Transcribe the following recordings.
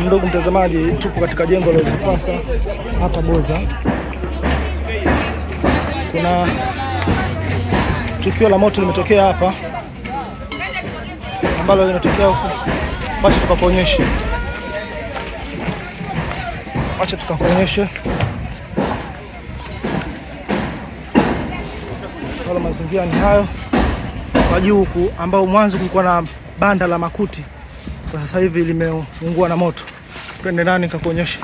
Ndugu mtazamaji, tupo katika jengo la Usafasa hapa Boza. Kuna tukio la moto limetokea hapa ambalo limetokea huko. Acha tukakuonyeshe. Wala mazingira ni hayo kwa juu huku, ambao mwanzo kulikuwa na banda la makuti, kwa sasa hivi limeungua na moto. Twende ndani nikakuonyeshe.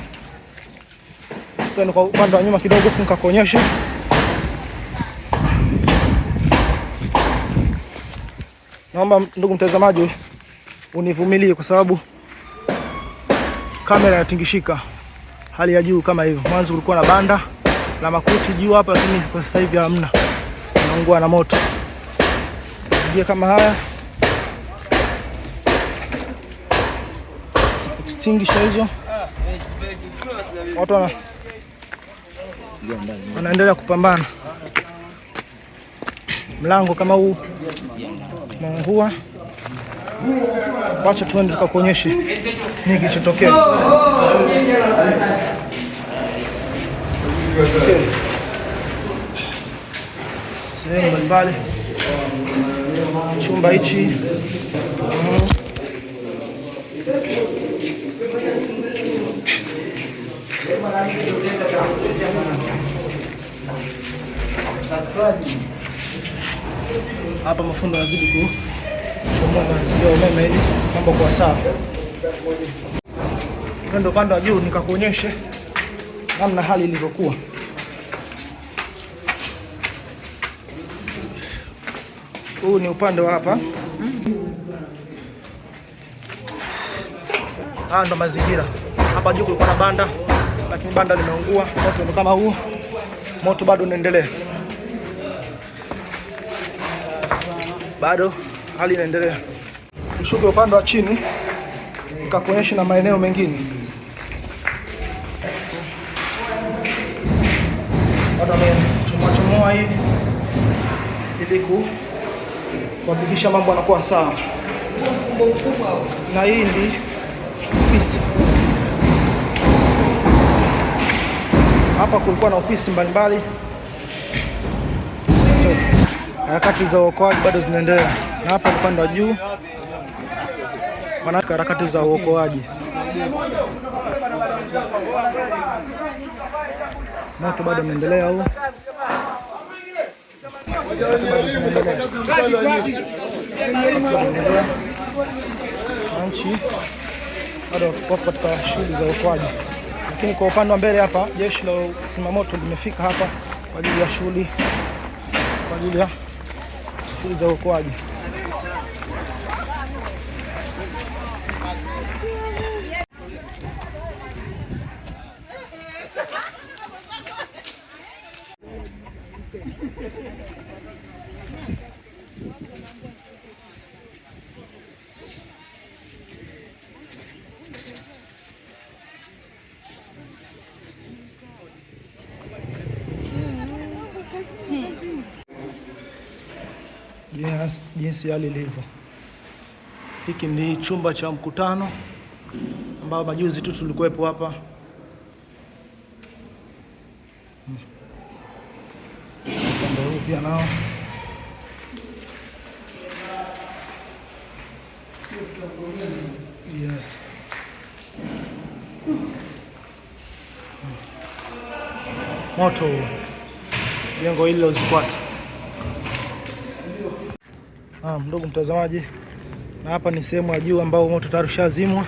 Twende kwa upande wa nyuma kidogo nikakuonyeshe. Naomba ndugu mtazamaji univumilie kwa sababu kamera inatingishika hali ya juu kama hivyo. Mwanzo kulikuwa na banda la makuti juu hapa, lakini kwa sasa hivi hamna. Unaungua na moto. Mazingira kama haya. Extinguisher hizo. Watu wanaendelea kupambana. Mlango kama huu umeungua. Wacha tuende tukakuonyeshe nini kilichotokea. Sehemu mbalimbali chumba hichi. Hapa mafundo yanazidi kuchomoa nasikia umeme ili mambo kwa sawa. Twende upande wa juu nikakuonyeshe namna hali ilivyokuwa. Huu ni upande wa hapa. Haya ndo mazingira. Hapa juu kulikuwa na banda, lakini banda limeungua. Moto ndo kama huu. Moto bado unaendelea. Bado hali inaendelea. Nishuke upande wa chini nikakuonyesha na maeneo mengine. Bado chomoa hii ili kuhakikisha mambo yanakuwa sawa. Na hii ndi ofisi. Hapa kulikuwa na ofisi mbalimbali. Harakati za uokoaji bado zinaendelea. Na hapa upande wa juu manaka harakati za uokoaji. Moto bado unaendelea huu. Wananchi bado wako katika shughuli za uokoaji. Lakini kwa upande wa mbele hapa jeshi la zimamoto limefika hapa kwa ajili ya shughuli za uokoaji. Jinsi hali ilivyo. Hiki ni chumba cha mkutano ambao majuzi tu tulikuwepo hapa. Ndio pia nao. Yes. Moto jengo hili la Usafasa. Ndugu mtazamaji, na hapa ni sehemu ya juu ambao moto tayari ushazimwa.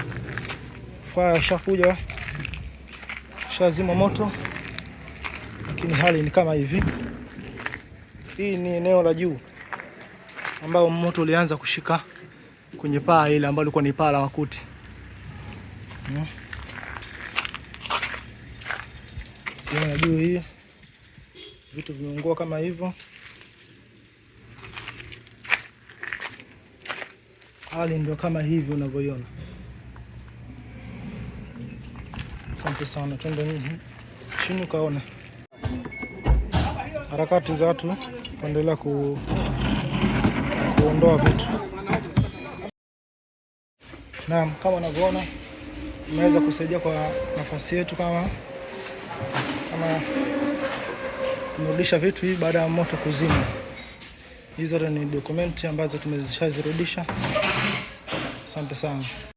Fire shakuja, ushazimwa moto, lakini hali ni kama hivi. Hii ni eneo la juu ambao moto ulianza kushika kwenye paa ile ambalo lilikuwa ni paa la makuti. Sehemu ya juu hii vitu vimeungua kama hivyo. Hali ndio kama hivi unavyoiona. Asante sana. Twende chini ukaone harakati za watu kuendelea kuondoa vitu. Naam, kama unavyoona tumeweza kusaidia kwa nafasi yetu, kama tumerudisha vitu hivi baada ya moto kuzima. Hizo ni dokumenti ambazo tumezishazirudisha. Asante sana.